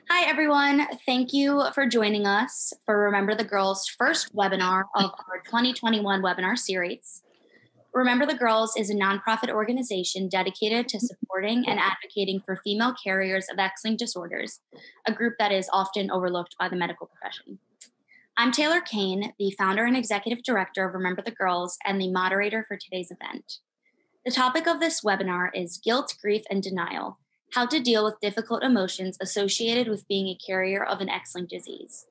Hi, everyone. Thank you for joining us for Remember the Girls' first webinar of our 2021 webinar series. Remember the Girls is a nonprofit organization dedicated to supporting and advocating for female carriers of X-linked disorders, a group that is often overlooked by the medical profession. I'm Taylor Kane, the founder and executive director of Remember the Girls and the moderator for today's event. The topic of this webinar is guilt, grief, and denial, how to deal with difficult emotions associated with being a carrier of an X-linked disease.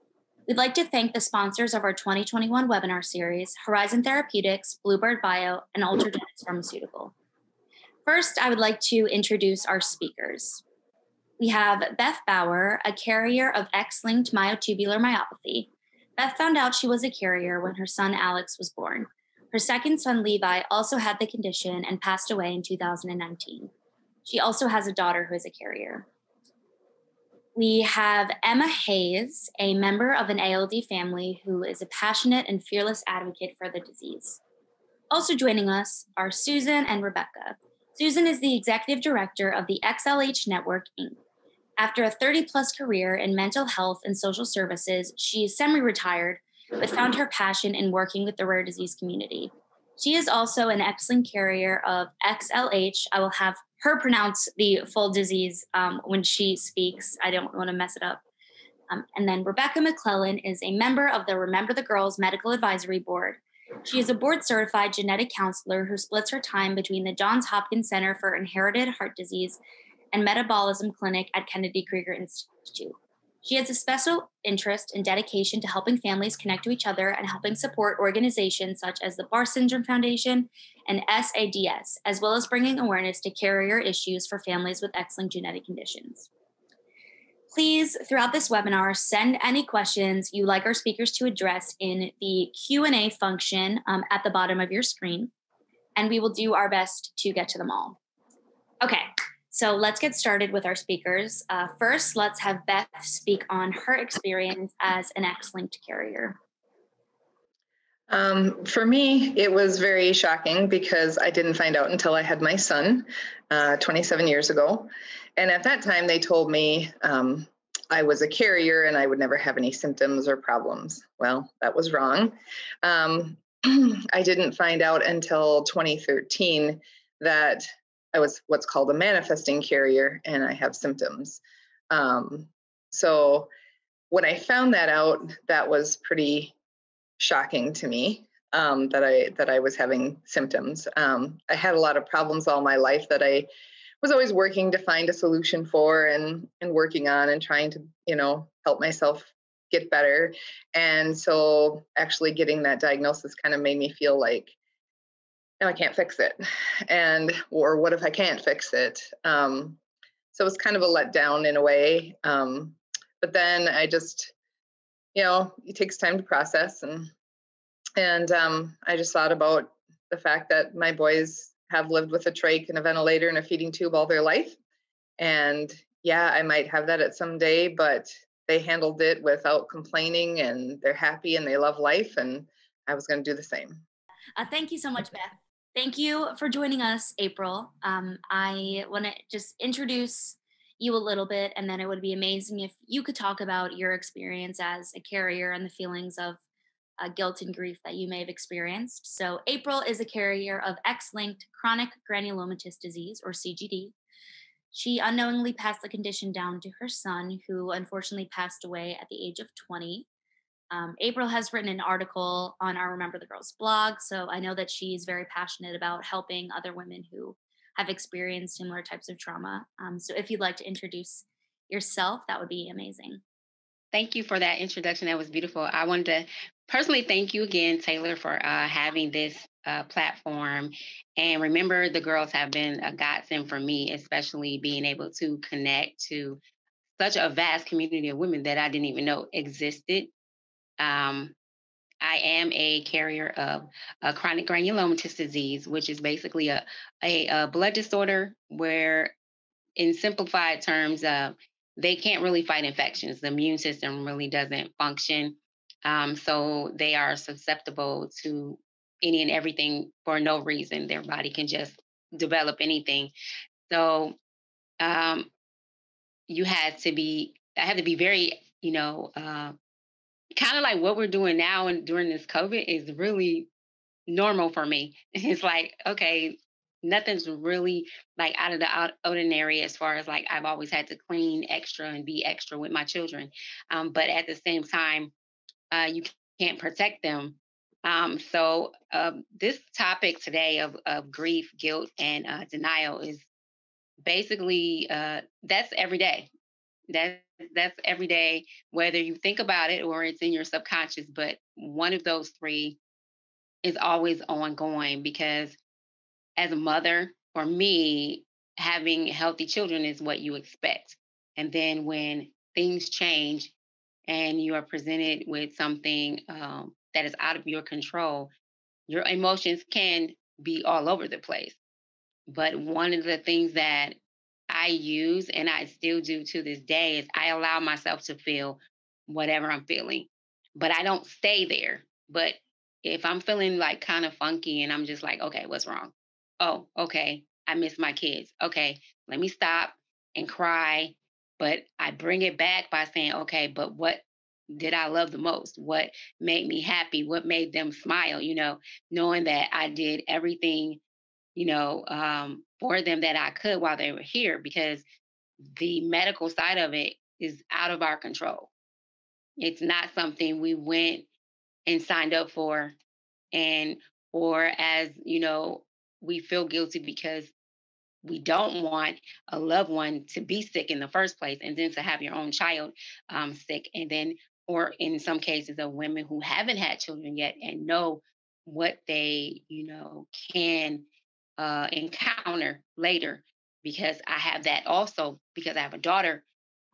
We'd like to thank the sponsors of our 2021 webinar series, Horizon Therapeutics, Bluebird Bio, and Ultragenyx Pharmaceutical. First, I would like to introduce our speakers. We have Beth Bauer, a carrier of X-linked myotubular myopathy. Beth found out she was a carrier when her son Alex was born. Her second son Levi also had the condition and passed away in 2019. She also has a daughter who is a carrier. We have Emma Hayes, a member of an ALD family who is a passionate and fearless advocate for the disease. Also joining us are Susan and Rebecca. Susan is the executive director of the XLH Network, Inc. After a 30-plus career in mental health and social services, she is semi-retired, but found her passion in working with the rare disease community. She is also an excellent carrier of XLH. I will have her pronounce the full disease when she speaks. I don't want to mess it up. And then Rebecca McClellan is a member of the Remember the Girls Medical Advisory Board. She is a board-certified genetic counselor who splits her time between the Johns Hopkins Center for Inherited Heart Disease and Metabolism Clinic at Kennedy Krieger Institute. She has a special interest and dedication to helping families connect to each other and helping support organizations such as the Bar Syndrome Foundation and SADS, as well as bringing awareness to carrier issues for families with X-linked genetic conditions. Please, throughout this webinar, send any questions you'd like our speakers to address in the Q&A function at the bottom of your screen, and we will do our best to get to them all. Okay, so let's get started with our speakers. First, let's have Beth speak on her experience as an X-linked carrier. For me, it was very shocking because I didn't find out until I had my son 27 years ago. And at that time, they told me I was a carrier and I would never have any symptoms or problems. Well, that was wrong. I didn't find out until 2013 that I was what's called a manifesting carrier and I have symptoms. So when I found that out, that was pretty shocking to me, that I was having symptoms. I had a lot of problems all my life that I was always working to find a solution for and working on and trying to, help myself get better. And so actually getting that diagnosis kind of made me feel like, no, I can't fix it. Or what if I can't fix it? So it was kind of a letdown in a way. But then I just, it takes time to process and I just thought about the fact that my boys have lived with a trach and a ventilator and a feeding tube all their life. And yeah, I might have that at some day, but they handled it without complaining and they're happy and they love life. And I was going to do the same. Thank you so much, Beth. Thank you for joining us, April. I want to just introduce you a little bit, and then it would be amazing if you could talk about your experience as a carrier and the feelings of guilt and grief that you may have experienced. So April is a carrier of X-linked chronic granulomatous disease, or CGD. She unknowingly passed the condition down to her son, who unfortunately passed away at the age of 20. April has written an article on our Remember the Girls blog, so I know that she's very passionate about helping other women who have experienced similar types of trauma. So if you'd like to introduce yourself, that would be amazing. Thank you for that introduction. That was beautiful. I wanted to personally thank you again, Taylor, for having this platform. And remember, the girls have been a godsend for me, especially being able to connect to such a vast community of women that I didn't even know existed. Um, I am a carrier of a chronic granulomatous disease, which is basically a blood disorder where, in simplified terms, they can't really fight infections. The immune system really doesn't function. So they are susceptible to any and everything for no reason. Their body can just develop anything. So um, you had to be I have to be very, kind of like what we're doing now and during this COVID is really normal for me. It's like, okay, nothing's really like out of the ordinary as far as like I've always had to clean extra and be extra with my children. But at the same time, you can't protect them. This topic today of grief, guilt, and denial is basically that's every day. That that's every day, whether you think about it or it's in your subconscious. But one of those three is always ongoing because as a mother, for me, having healthy children is what you expect. And then when things change and you are presented with something that is out of your control, your emotions can be all over the place. But one of the things that I use and I still do to this day is I allow myself to feel whatever I'm feeling, but I don't stay there. But if I'm feeling like kind of funky and I'm just like, okay, what's wrong? Oh, okay, I miss my kids. Okay, let me stop and cry. But I bring it back by saying, okay, but what did I love the most? What made me happy? What made them smile? Knowing that I did everything for them that I could while they were here because the medical side of it is out of our control. It's not something we went and signed up for and or as, we feel guilty because we don't want a loved one to be sick in the first place and then to have your own child sick and then or in some cases of women who haven't had children yet and know what they can encounter later because I have that also because I have a daughter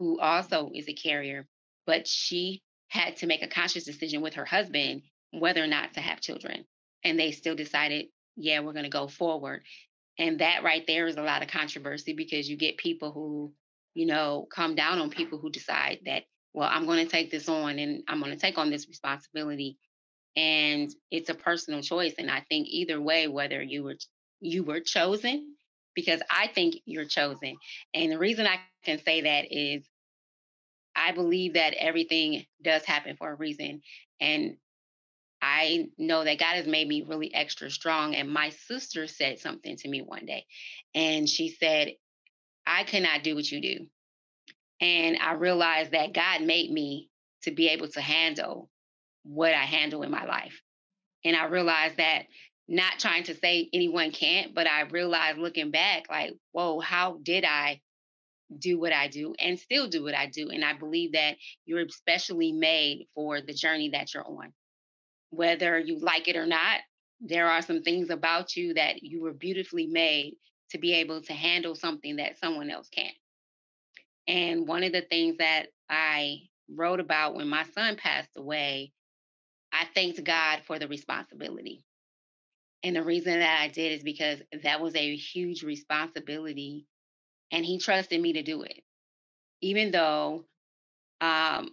who also is a carrier but she had to make a conscious decision with her husband whether or not to have children and they still decided yeah we're going to go forward and that right there is a lot of controversy because you get people who, come down on people who decide that, well, I'm going to take this on and I'm going to take on this responsibility. And it's a personal choice. And I think either way, whether you were chosen, because I think you're chosen. And the reason I can say that is I believe that everything does happen for a reason. And I know that God has made me really extra strong. And my sister said something to me one day, and she said, I cannot do what you do. And I realized that God made me to be able to handle what I handle in my life. And I realized that not trying to say anyone can't, but I realized looking back, like, whoa, how did I do what I do and still do what I do? And I believe that you're especially made for the journey that you're on whether you like it or not, there are some things about you that you were beautifully made to be able to handle something that someone else can't. And one of the things that I wrote about when my son passed away, I thanked God for the responsibility. And the reason that I did is because that was a huge responsibility and he trusted me to do it. Even though I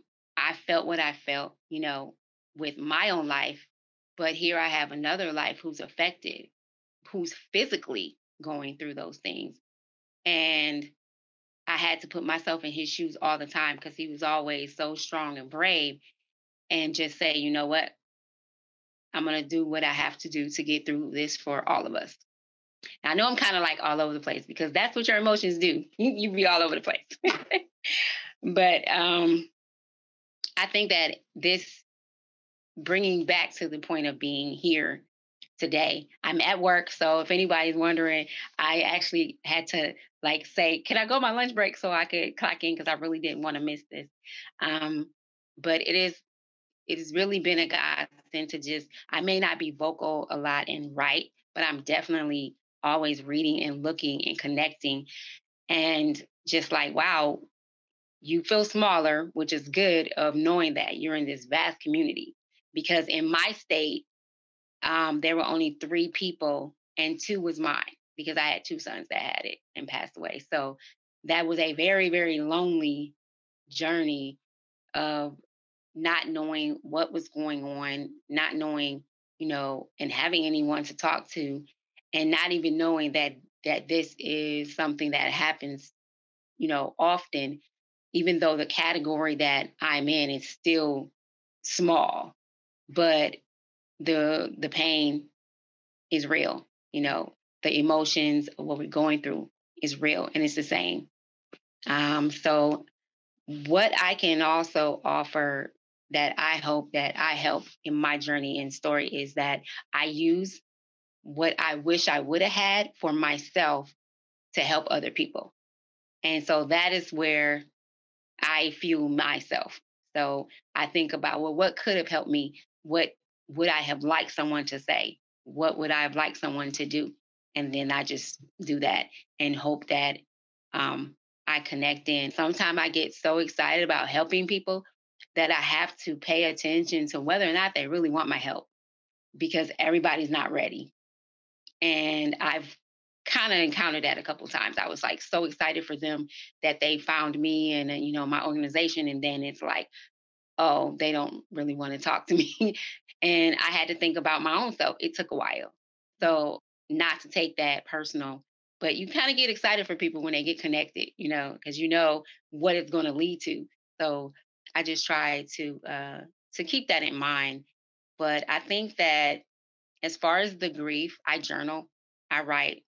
felt what I felt, with my own life. But here I have another life who's affected, who's physically going through those things. And I had to put myself in his shoes all the time because he was always so strong and brave and just say, you know what? I'm going to do what I have to do to get through this for all of us. I know I'm kind of like all over the place because that's what your emotions do. You be all over the place. But I think that this bringing back to the point of being here today. I'm at work, so if anybody's wondering, I actually had to like say, "Can I go my lunch break so I could clock in?" Because I really didn't want to miss this. Um, but it has really been a godsend to just. I may not be vocal a lot and write, but I'm definitely always reading and looking and connecting, and just like wow, you feel smaller, which is good of knowing that you're in this vast community. Because in my state, there were only three people, and two was mine because I had two sons that had it and passed away. So that was a very, very lonely journey of not knowing what was going on, not knowing, and having anyone to talk to, and not even knowing that this is something that happens, often even though the category that I'm in is still small, but the pain is real. The emotions of what we're going through is real, and it's the same. So what I can also offer that I hope that I help in my journey and story is that I use what I wish I would have had for myself to help other people. And so that is where I fuel myself. So I think about, well, what could have helped me? What would I have liked someone to say? What would I have liked someone to do? And then I just do that and hope that um, I connect in. Sometimes I get so excited about helping people that I have to pay attention to whether or not they really want my help because everybody's not ready. And I've kind of encountered that a couple of times. I was like so excited for them that they found me and my organization, and then it's like, oh, they don't really want to talk to me. And I had to think about my own self. It took a while. So not to take that personal, but you kind of get excited for people when they get connected, because you know what it's going to lead to. So I just try to keep that in mind. But I think that as far as the grief, I journal, I write,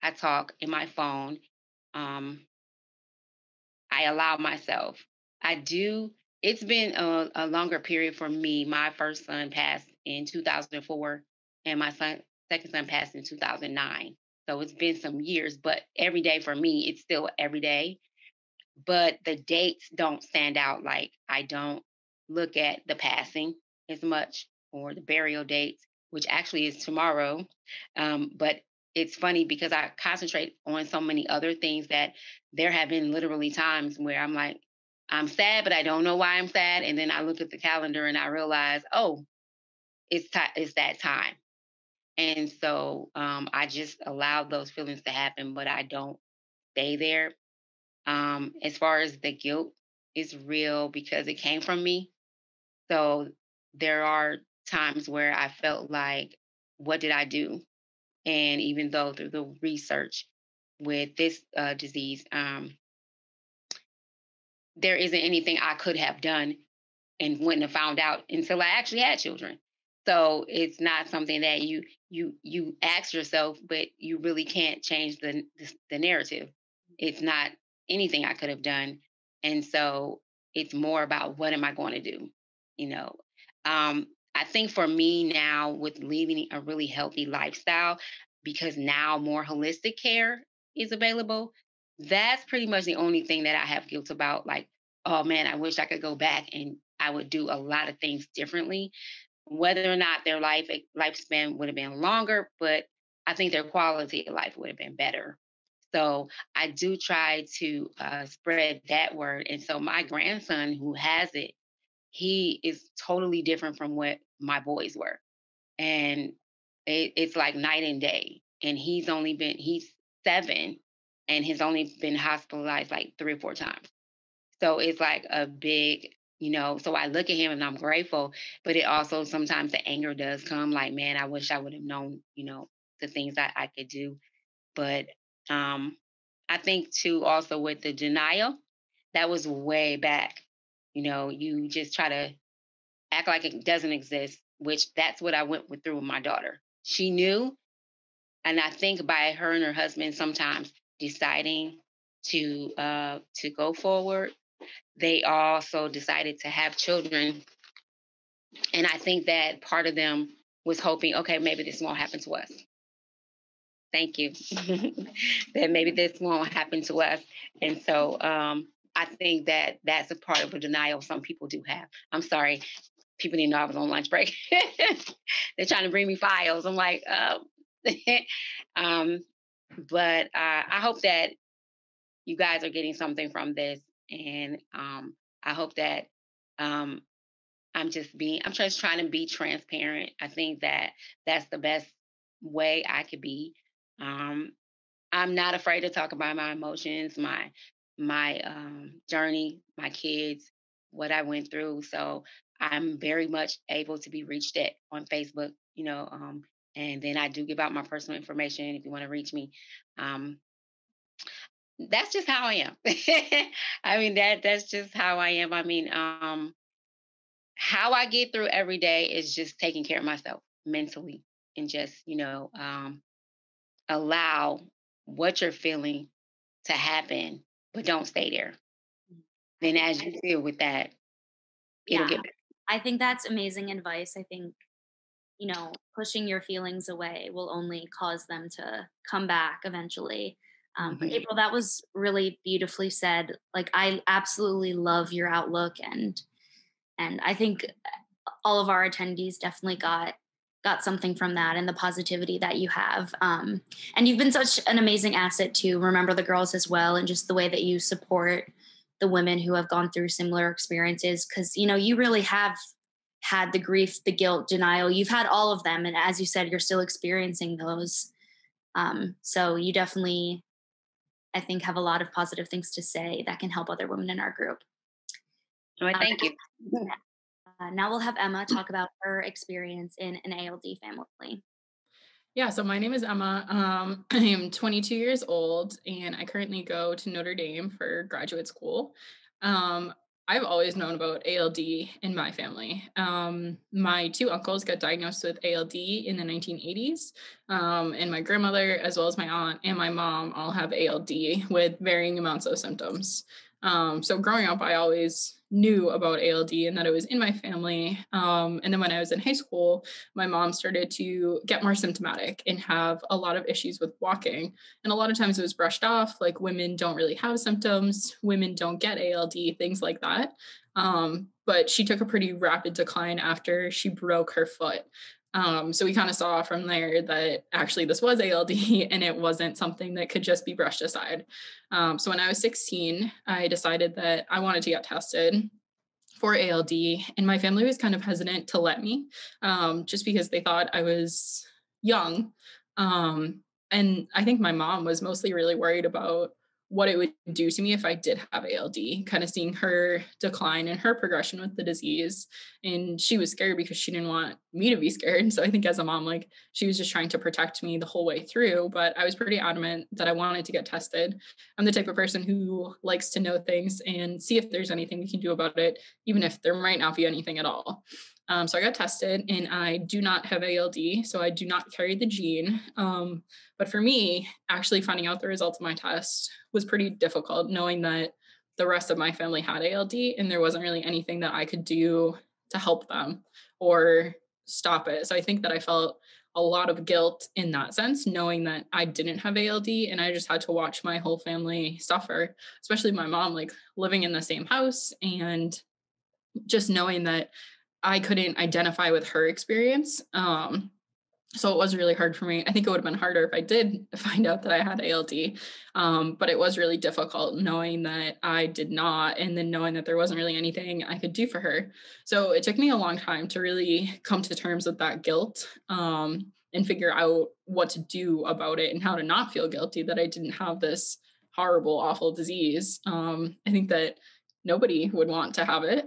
I talk in my phone. Um, I allow myself. I do. It's been a longer period for me. My first son passed in 2004, and my second son passed in 2009. So it's been some years, but every day for me, it's still every day. But the dates don't stand out. Like I don't look at the passing as much or the burial dates, which actually is tomorrow. But it's funny because I concentrate on so many other things that there have been literally times where I'm like, I'm sad, but I don't know why I'm sad. And then I look at the calendar and I realize, oh, it's that time. And so I just allow those feelings to happen, but I don't stay there. As far as the guilt is real because it came from me. So there are times where I felt like, what did I do? And even though through the research with this disease, there isn't anything I could have done and wouldn't have found out until I actually had children. So it's not something that you ask yourself, but you really can't change the narrative. It's not anything I could have done, and so it's more about what am I going to do. You know, I think for me now with leading a really healthy lifestyle, because now more holistic care is available. That's pretty much the only thing that I have guilt about. Like, oh man, I wish I could go back and I would do a lot of things differently. Whether or not their lifespan would have been longer, but I think their quality of life would have been better. So I do try to spread that word. And so my grandson, who has it, he is totally different from what my boys were, and it's like night and day. And he's 7, and has only been hospitalized like 3 or 4 times. So it's like a big, so I look at him and I'm grateful, but it also sometimes the anger does come like, man, I wish I would have known, the things that I could do. But um, I think too, also with the denial, that was way back. You just try to act like it doesn't exist, which that's what I went through with my daughter. She knew, and I think by her and her husband sometimes deciding to go forward, they also decided to have children. And I think that part of them was hoping, okay, maybe this won't happen to us. Thank you. That maybe this won't happen to us. And so I think that that's a part of a denial some people do have. I'm sorry. People didn't know I was on lunch break. They're trying to bring me files. I'm like, um, but I hope that you guys are getting something from this. And I hope that um, I'm just trying to be transparent. I think that that's the best way I could be. Um, I'm not afraid to talk about my emotions, my journey, my kids, what I went through. So I'm very much able to be reached at on Facebook, and then I do give out my personal information if you want to reach me. Um, that's just how I am. I mean, that's just how I am. I mean, how I get through every day is just taking care of myself mentally and just, allow what you're feeling to happen, but don't stay there. I Then think, as you deal with that, it'll yeah, get better. I think that's amazing advice. I think, pushing your feelings away will only cause them to come back eventually. But Mhm. April, that was really beautifully said. Like, I absolutely love your outlook, and I think all of our attendees definitely got something from that and the positivity that you have. And you've been such an amazing asset to Remember the Girls as well, and just the way that you support the women who have gone through similar experiences. Because you really have had the grief, the guilt, denial. You've had all of them, and as you said, you're still experiencing those. So you definitely, I think, have a lot of positive things to say that can help other women in our group. Well, Um, thank you. Now we'll have Emma talk about her experience in an ALD family. Yeah, so my name is Emma. I am 22 years old and I currently go to Notre Dame for graduate school. Um, I've always known about ALD in my family. My two uncles got diagnosed with ALD in the 1980s, and my grandmother, as well as my aunt and my mom, all have ALD with varying amounts of symptoms. So growing up, I always knew about ALD and that it was in my family. And then when I was in high school, my mom started to get more symptomatic and have a lot of issues with walking. And a lot of times it was brushed off, like women don't really have symptoms, women don't get ALD, things like that. But she took a pretty rapid decline after she broke her foot. So we kind of saw from there that actually this was ALD and it wasn't something that could just be brushed aside. So when I was 16, I decided that I wanted to get tested for ALD, and my family was kind of hesitant to let me, just because they thought I was young. And I think my mom was mostly really worried about what it would do to me if I did have ALD, kind of seeing her decline and her progression with the disease. And she was scared because she didn't want me to be scared. So I think as a mom, like she was just trying to protect me the whole way through. But I was pretty adamant that I wanted to get tested. I'm the type of person who likes to know things and see if there's anything we can do about it, even if there might not be anything at all. So I got tested and I do not have ALD, so I do not carry the gene. But for me, actually finding out the results of my test was pretty difficult, knowing that the rest of my family had ALD and there wasn't really anything that I could do to help them or stop it. So I think that I felt a lot of guilt in that sense, knowing that I didn't have ALD and I just had to watch my whole family suffer, especially my mom, like living in the same house and just knowing that I couldn't identify with her experience. So it was really hard for me. I think it would have been harder if I did find out that I had ALD. But it was really difficult knowing that I did not, and then knowing that there wasn't really anything I could do for her. So it took me a long time to really come to terms with that guilt, and figure out what to do about it and how to not feel guilty that I didn't have this horrible, awful disease. I think that nobody would want to have it.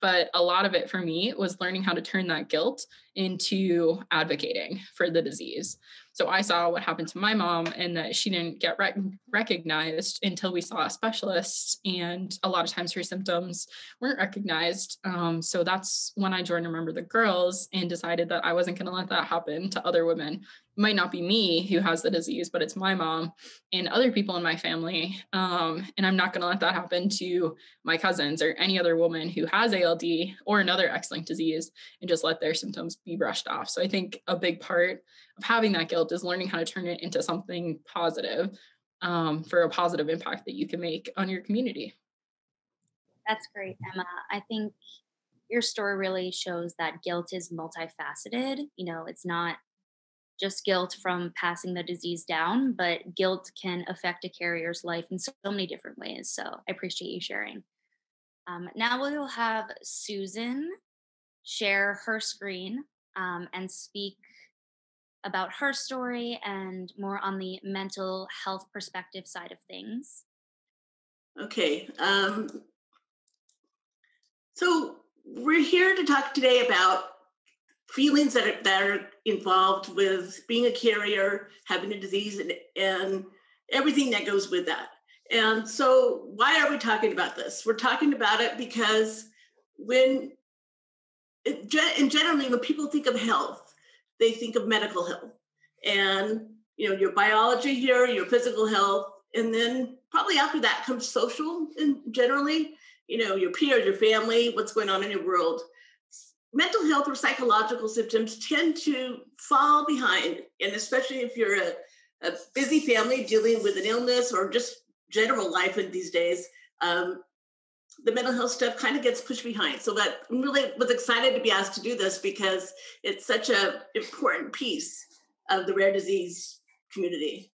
But a lot of it for me was learning how to turn that guilt into advocating for the disease. So I saw what happened to my mom and that she didn't get recognized until we saw a specialist. And a lot of times her symptoms weren't recognized. So that's when I joined Remember the Girls and decided that I wasn't going to let that happen to other women. It might not be me who has the disease, but it's my mom and other people in my family. And I'm not going to let that happen to my cousins or any other woman who has ALD or another X-linked disease and just let their symptoms be brushed off. So I think a big part of having that guilt is learning how to turn it into something positive, for a positive impact that you can make on your community. That's great, Emma. I think your story really shows that guilt is multifaceted. It's not just guilt from passing the disease down, but guilt can affect a carrier's life in so many different ways. So I appreciate you sharing. Now we will have Susan share her screen, and speak about her story and more on the mental health perspective side of things. Okay. So we're here to talk today about feelings that are involved with being a carrier, having a disease, and everything that goes with that. And so why are we talking about this? We're talking about it because generally, when people think of health, they think of medical health. And, your biology here, your physical health, and then probably after that comes social and generally, your peers, your family, what's going on in your world. Mental health or psychological symptoms tend to fall behind. And especially if you're a busy family dealing with an illness or just general life in these days, the mental health stuff kind of gets pushed behind. So that I really was excited to be asked to do this because it's such an important piece of the rare disease community.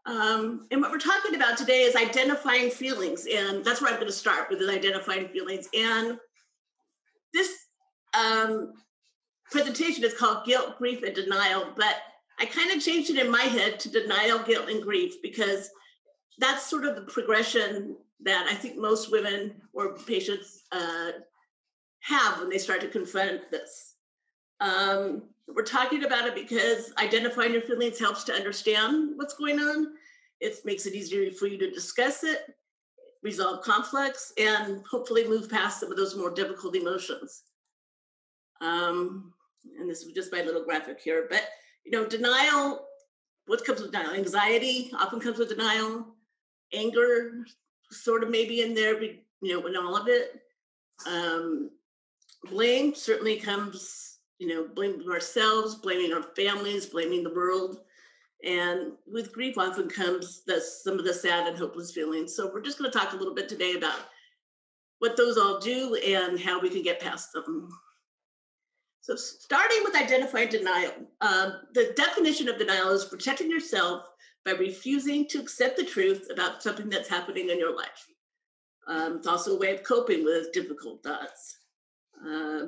And what we're talking about today is identifying feelings. And that's where I'm going to start with, is identifying feelings. And this presentation is called Guilt, Grief, and Denial. But I kind of changed it in my head to denial, guilt, and grief, because that's sort of the progression that I think most women or patients have when they start to confront this. We're talking about it because identifying your feelings helps to understand what's going on. It makes it easier for you to discuss it, resolve conflicts, and hopefully move past some of those more difficult emotions. And this is just my little graphic here, but denial, what comes with denial? Anxiety often comes with denial. Anger sort of maybe in there, in all of it. Blame certainly comes, blaming ourselves, blaming our families, blaming the world. And with grief often comes some of the sad and hopeless feelings. So we're just going to talk a little bit today about what those all do and how we can get past them. So starting with identifying denial, the definition of denial is protecting yourself by refusing to accept the truth about something that's happening in your life. It's also a way of coping with difficult thoughts.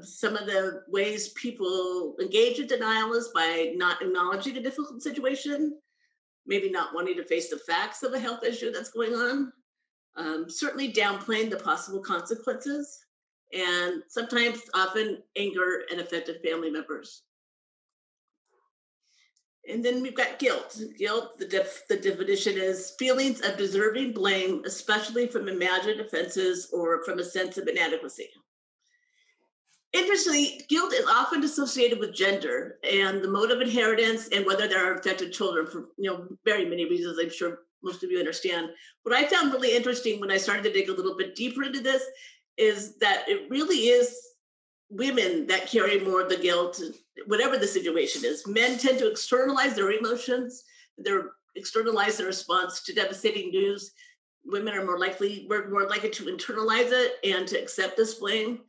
Some of the ways people engage in denial is by not acknowledging a difficult situation, maybe not wanting to face the facts of a health issue that's going on, certainly downplaying the possible consequences, and sometimes often anger and affected family members. And then we've got guilt. Guilt, the definition is feelings of deserving blame, especially from imagined offenses or from a sense of inadequacy. Interestingly, guilt is often associated with gender and the mode of inheritance and whether there are affected children for very many reasons I'm sure most of you understand. What I found really interesting when I started to dig a little bit deeper into this is that it really is women that carry more of the guilt, whatever the situation is. Men tend to externalize their emotions, externalize their response to devastating news. Women are more likely to internalize it and to accept this blame.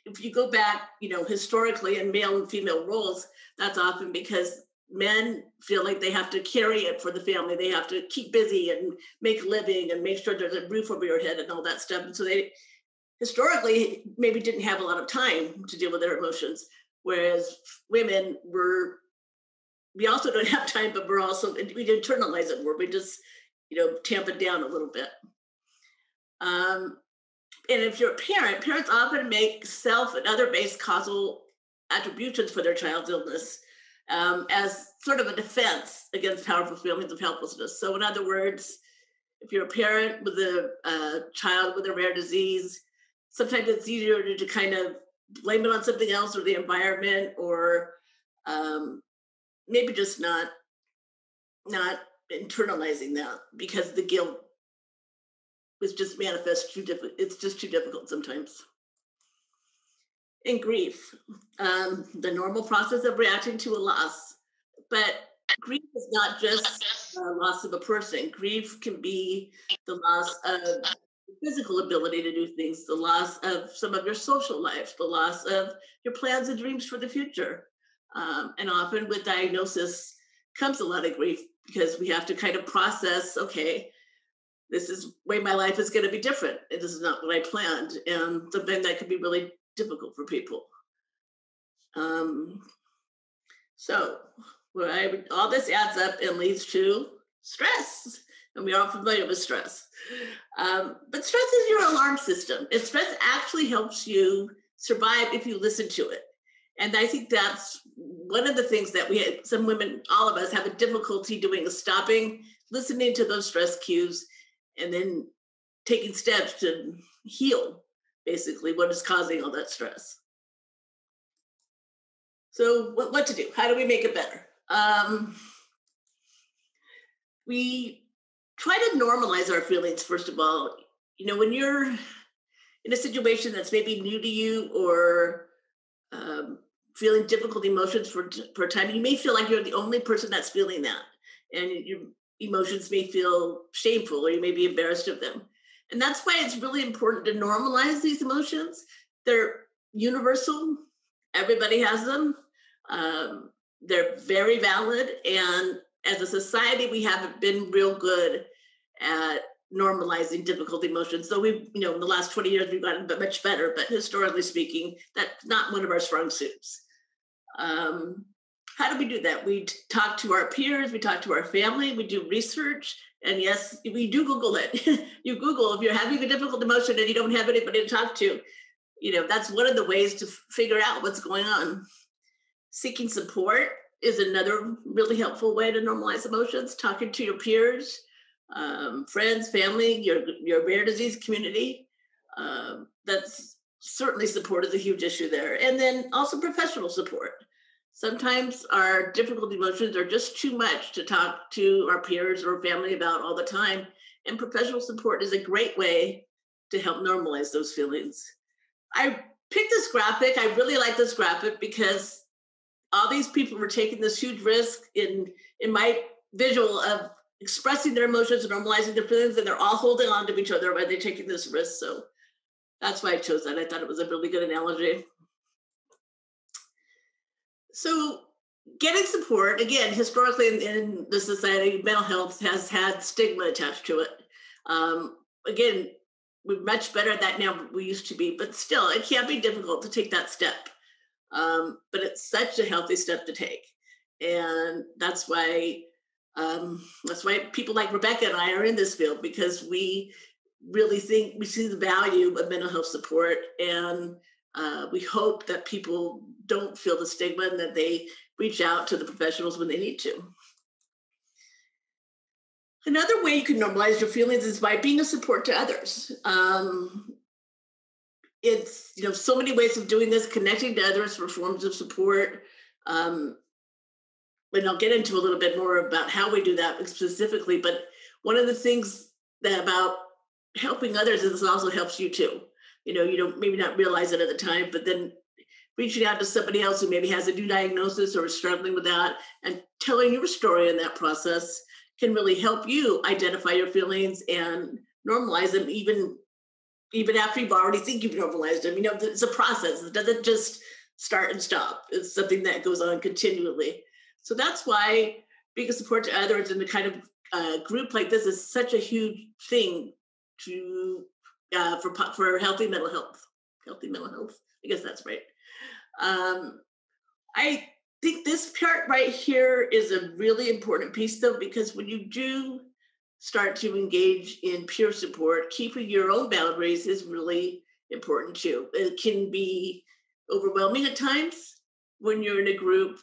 If you go back, historically in male and female roles, that's often because men feel like they have to carry it for the family. They have to keep busy and make a living and make sure there's a roof over your head and all that stuff. And so they historically maybe didn't have a lot of time to deal with their emotions, whereas women we also don't have time, but we internalize it more. We just, tamp it down a little bit. And if you're a parent, parents often make self and other based causal attributions for their child's illness as sort of a defense against powerful feelings of helplessness. So in other words, if you're a parent with a child with a rare disease, sometimes it's easier to kind of blame it on something else or the environment, or maybe just not internalizing that because the guilt is just manifest too difficult. It's just too difficult sometimes. In grief, the normal process of reacting to a loss, but grief is not just a loss of a person. Grief can be the loss of physical ability to do things, the loss of some of your social life, the loss of your plans and dreams for the future. And often with diagnosis comes a lot of grief because we have to kind of process, okay, this is the way my life is going to be different. And this is not what I planned. And something that can be really difficult for people. So all this adds up and leads to stress. And we are familiar with stress. But stress is your alarm system. And stress actually helps you survive if you listen to it. And I think that's one of the things that some women, all of us, have a difficulty doing, is stopping, listening to those stress cues, and then taking steps to heal, basically, what is causing all that stress. So what to do? How do we make it better? We try to normalize our feelings, first of all. When you're in a situation that's maybe new to you, or feeling difficult emotions for a time, you may feel like you're the only person that's feeling that. And your emotions may feel shameful, or you may be embarrassed of them. And that's why it's really important to normalize these emotions. They're universal. Everybody has them. They're very valid. And as a society, we haven't been real good at normalizing difficult emotions. So in the last 20 years, we've gotten much better, but historically speaking, that's not one of our strong suits. How do we do that? We talk to our peers, we talk to our family, we do research, and yes, we do Google it. You Google, if you're having a difficult emotion and you don't have anybody to talk to, that's one of the ways to figure out what's going on. Seeking support is another really helpful way to normalize emotions. Talking to your peers, friends, family, your rare disease community. That's certainly support is a huge issue there. And then also professional support. Sometimes our difficult emotions are just too much to talk to our peers or family about all the time. And professional support is a great way to help normalize those feelings. I picked this graphic. I really like this graphic because all these people were taking this huge risk in my visual of expressing their emotions and normalizing their feelings, and they're all holding on to each other while they're taking this risk. So that's why I chose that. I thought it was a really good analogy. So getting support, again, historically in the society, mental health has had stigma attached to it. Again, we're much better at that now than we used to be, but still, it can be difficult to take that step. But it's such a healthy step to take. And that's why people like Rebecca and I are in this field, because we really think we see the value of mental health support, and we hope that people don't feel the stigma and that they reach out to the professionals when they need to. Another way you can normalize your feelings is by being a support to others. It's, so many ways of doing this, connecting to others for forms of support. And I'll get into a little bit more about how we do that specifically, but one of the things about helping others is it also helps you too. You don't maybe not realize it at the time, but then reaching out to somebody else who maybe has a new diagnosis or is struggling with that, and telling your story in that process can really help you identify your feelings and normalize them, even after you've already think you've normalized them. It's a process. It doesn't just start and stop. It's something that goes on continually. So that's why being a support to others in a kind of group like this is such a huge thing for healthy mental health. Healthy mental health. I guess that's right. I think this part right here is a really important piece, though, because when you do start to engage in peer support, keeping your own boundaries is really important too. It can be overwhelming at times when you're in a group.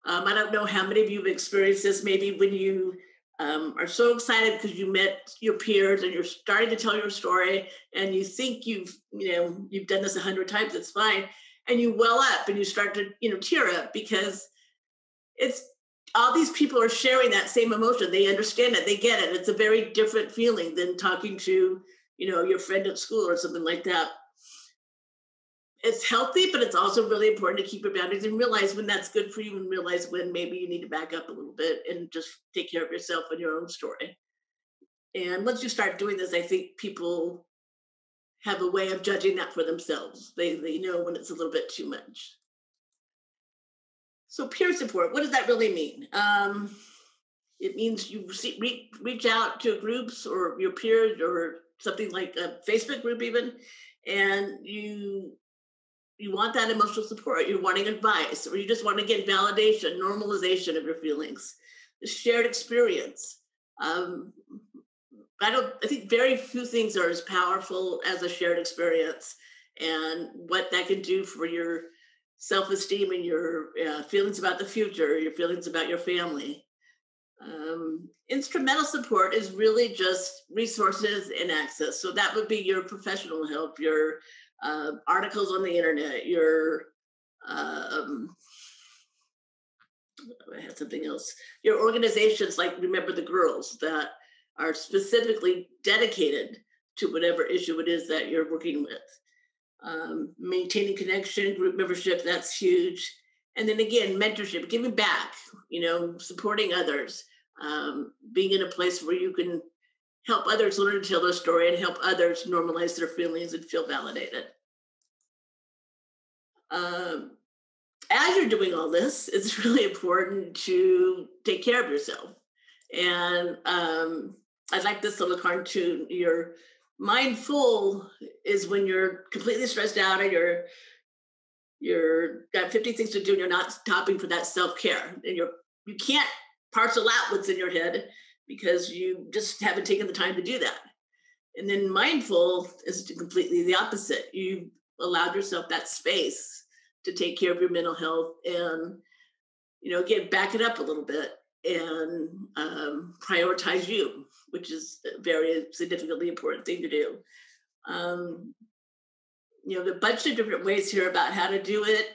I don't know how many of you have experienced this, maybe when you are so excited because you met your peers and you're starting to tell your story and you think you've done this 100 times, it's fine. And you well up and you start to, tear up because it's all these people are sharing that same emotion. They understand it. They get it. It's a very different feeling than talking to, your friend at school or something like that. It's healthy, but it's also really important to keep your boundaries and realize when that's good for you and realize when maybe you need to back up a little bit and just take care of yourself and your own story. And once you start doing this, I think people have a way of judging that for themselves. They know when it's a little bit too much. So peer support, what does that really mean? It means you reach out to groups or your peers or something like a Facebook group even, and you want that emotional support. You're wanting advice, or you just want to get validation, normalization of your feelings, the shared experience. I think very few things are as powerful as a shared experience and what that can do for your self-esteem and your feelings about the future, your feelings about your family. Instrumental support is really just resources and access. So that would be your professional help, your articles on the internet, your I had something else. Your organizations like Remember the Girls that are specifically dedicated to whatever issue it is that you're working with. Maintaining connection, group membership, that's huge. And then again, mentorship, giving back, supporting others, being in a place where you can help others learn to tell their story and help others normalize their feelings and feel validated. As you're doing all this, it's really important to take care of yourself. And I like this little cartoon. Your mind full is when you're completely stressed out and you're got 50 things to do and you're not stopping for that self-care. And you can't parcel out what's in your head because you just haven't taken the time to do that. And then mindful is completely the opposite. You allowed yourself that space to take care of your mental health and, again, back it up a little bit and prioritize you, which is a very significantly important thing to do. There are a bunch of different ways here about how to do it.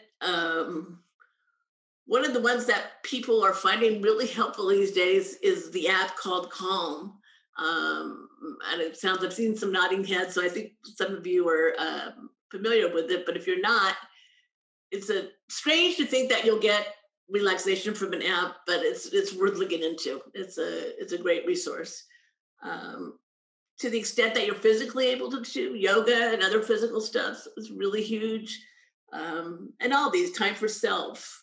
One of the ones that people are finding really helpful these days is the app called Calm. And it sounds, I've seen some nodding heads, so I think some of you are familiar with it, but if you're not, it's strange to think that you'll get relaxation from an app, but it's worth looking into. It's a great resource. To the extent that you're physically able to do yoga and other physical stuff is really huge. And all these, time for self,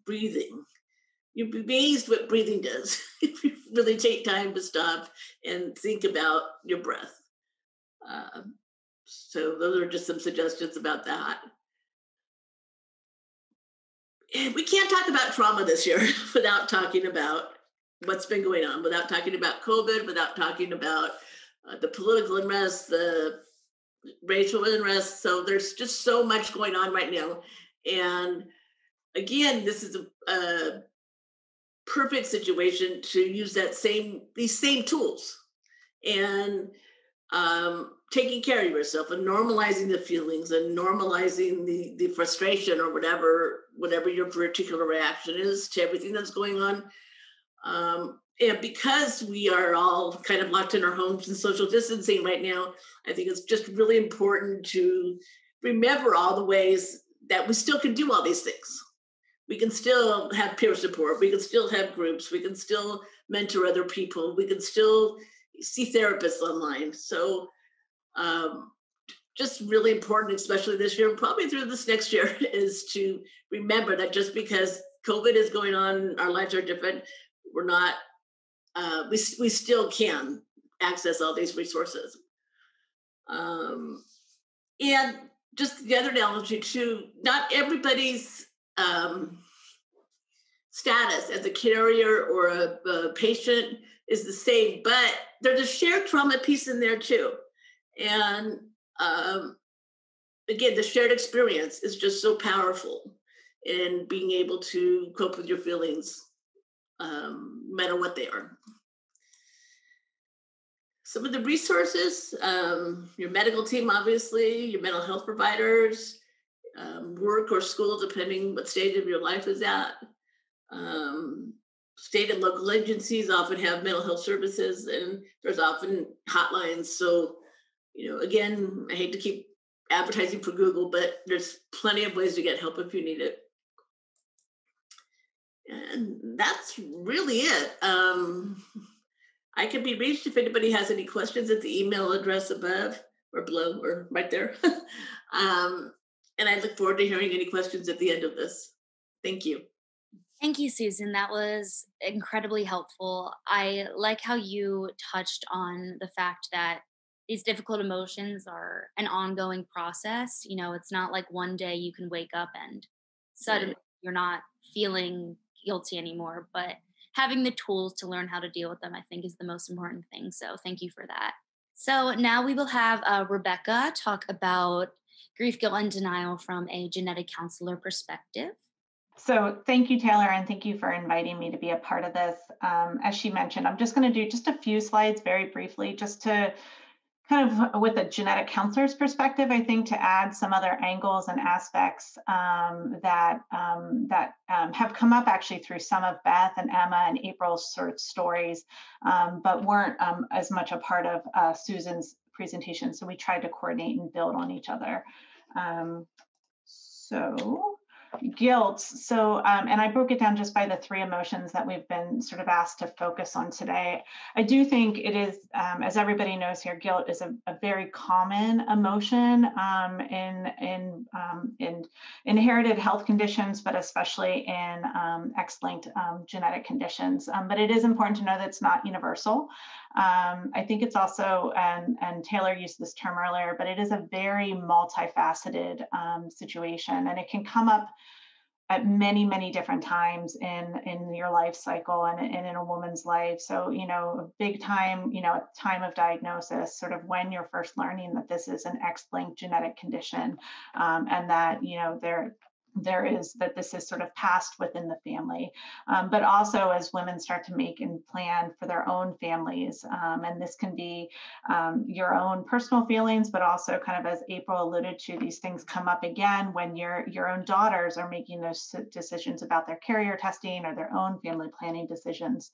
breathing. You'd be amazed what breathing does if you really take time to stop and think about your breath. So those are just some suggestions about that. We can't talk about trauma this year without talking about what's been going on, without talking about COVID, without talking about the political unrest, the racial unrest. So there's just so much going on right now. And again, this is a perfect situation to use these same tools and taking care of yourself and normalizing the feelings and normalizing the frustration or whatever your particular reaction is to everything that's going on. And because we are all kind of locked in our homes and social distancing right now, I think it's just really important to remember all the ways that we still can do all these things. We can still have peer support. We can still have groups. We can still mentor other people. We can still see therapists online. So just really important, especially this year, probably through this next year, is to remember that just because COVID is going on, our lives are different. We're not, we still can access all these resources. And just the other analogy too, not everybody's status as a carrier or a patient is the same, but there's a shared trauma piece in there too. And again, the shared experience is just so powerful in being able to cope with your feelings, no matter what they are. Some of the resources, your medical team, obviously, your mental health providers, work or school, depending what stage of your life is at. State and local agencies often have mental health services, and there's often hotlines. So, again, I hate to keep advertising for Google, but there's plenty of ways to get help if you need it. And that's really it. I can be reached if anybody has any questions at the email address above or below or right there. And I look forward to hearing any questions at the end of this. Thank you. Thank you, Susan. That was incredibly helpful. I like how you touched on the fact that these difficult emotions are an ongoing process. It's not like one day you can wake up and suddenly you're not feeling guilty anymore, but having the tools to learn how to deal with them, I think, is the most important thing. So thank you for that. So now we will have Rebecca talk about grief, guilt, and denial from a genetic counselor perspective. So thank you, Taylor, and thank you for inviting me to be a part of this. As she mentioned, I'm just going to do just a few slides very briefly, just to kind of with a genetic counselor's perspective, I think, to add some other angles and aspects that have come up actually through some of Beth and Emma and April's sort of stories, but weren't as much a part of Susan's presentation. So we tried to coordinate and build on each other. Guilt. And I broke it down just by the three emotions that we've been sort of asked to focus on today. I do think it is, as everybody knows here, guilt is a very common emotion in inherited health conditions, but especially in X-linked genetic conditions. But it is important to know that it's not universal. I think it's also, and Taylor used this term earlier, but it is a very multifaceted situation, and it can come up at many, many different times in your life cycle and in a woman's life. So, a big time, at time of diagnosis, sort of when you're first learning that this is an X-linked genetic condition, and that, there is that this is sort of passed within the family, but also as women start to make and plan for their own families. And this can be your own personal feelings, but also kind of as April alluded to, these things come up again when your own daughters are making those decisions about their carrier testing or their own family planning decisions.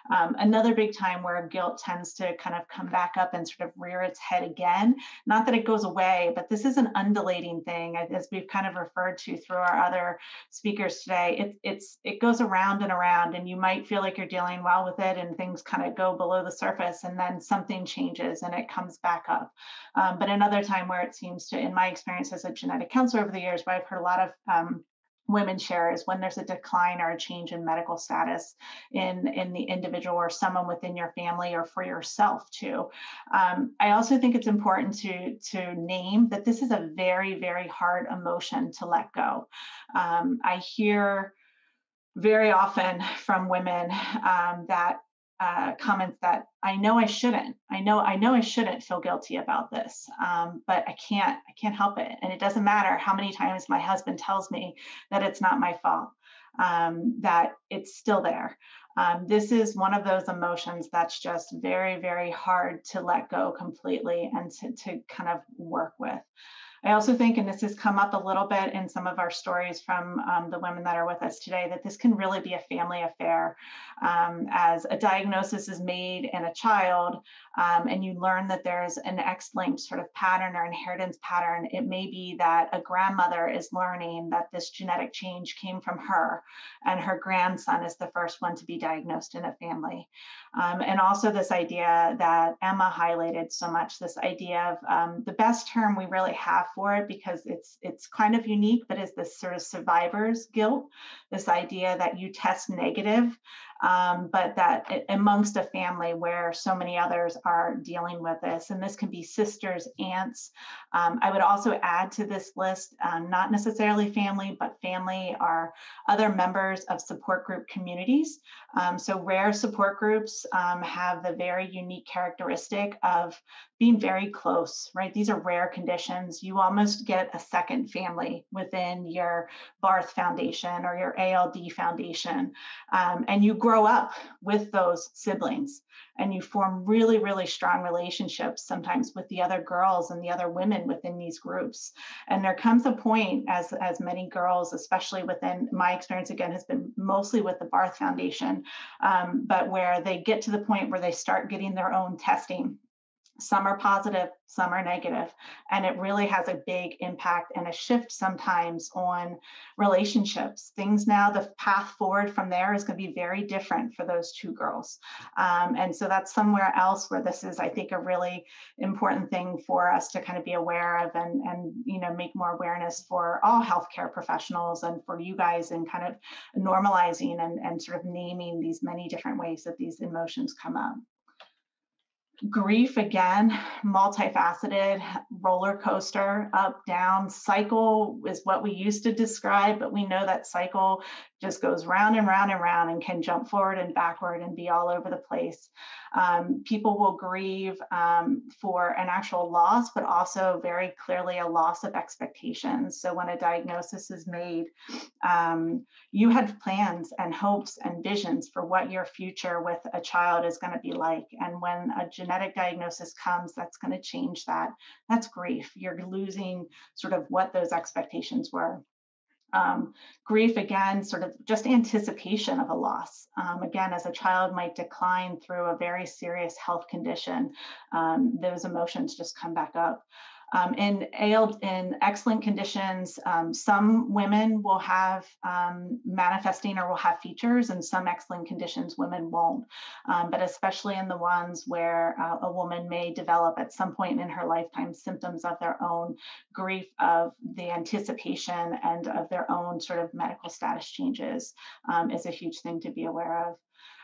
Another big time where guilt tends to kind of come back up and sort of rear its head again. Not that it goes away, but this is an undulating thing, as we've kind of referred to through our other speakers today. It goes around and around, and you might feel like you're dealing well with it and things kind of go below the surface, and then something changes and it comes back up. But another time where it seems to, in my experience as a genetic counselor over the years, where I've heard a lot of women share, is when there's a decline or a change in medical status in the individual or someone within your family or for yourself too. I also think it's important to name that this is a very, very hard emotion to let go. I hear very often from women that comments that I know I shouldn't feel guilty about this, but I can't help it. And it doesn't matter how many times my husband tells me that it's not my fault, that it's still there. This is one of those emotions that's just very, very hard to let go completely and to kind of work with. I also think, and this has come up a little bit in some of our stories from the women that are with us today, that this can really be a family affair. As a diagnosis is made in a child, and you learn that there's an X-linked sort of pattern or inheritance pattern, it may be that a grandmother is learning that this genetic change came from her, and her grandson is the first one to be diagnosed in a family. And also this idea that Emma highlighted so much, this idea of the best term we really have for it, because it's kind of unique, but is this sort of survivor's guilt, this idea that you test negative, but that amongst a family where so many others are dealing with this, and this can be sisters, aunts. I would also add to this list, not necessarily family, but family are other members of support group communities. So rare support groups have the very unique characteristic of being very close, right? These are rare conditions. You almost get a second family within your Barth Foundation or your ALD Foundation. And you grow up with those siblings and you form really, really strong relationships sometimes with the other girls and the other women within these groups. And there comes a point, as many girls, especially within my experience, again, has been mostly with the Barth Foundation, but where they get to the point where they start getting their own testing. Some are positive, some are negative, and it really has a big impact and a shift sometimes on relationships. Things now, the path forward from there is going to be very different for those two girls. And so that's somewhere else where this is, I think, a really important thing for us to kind of be aware of and make more awareness for all healthcare professionals and for you guys, and kind of normalizing and sort of naming these many different ways that these emotions come up. Grief, again, multifaceted, roller coaster, up, down. Cycle is what we used to describe, but we know that cycle just goes round and round and round and can jump forward and backward and be all over the place. People will grieve for an actual loss, but also very clearly a loss of expectations. So when a diagnosis is made, you had plans and hopes and visions for what your future with a child is going to be like. And when a genetic diagnosis comes, that's going to change that. That's grief. You're losing sort of what those expectations were. Grief, again, sort of just anticipation of a loss. Again, as a child might decline through a very serious health condition, those emotions just come back up. In excellent conditions, some women will have manifesting or will have features, and some excellent conditions women won't. But especially in the ones where a woman may develop at some point in her lifetime symptoms of their own grief, of the anticipation and of their own sort of medical status changes, is a huge thing to be aware of.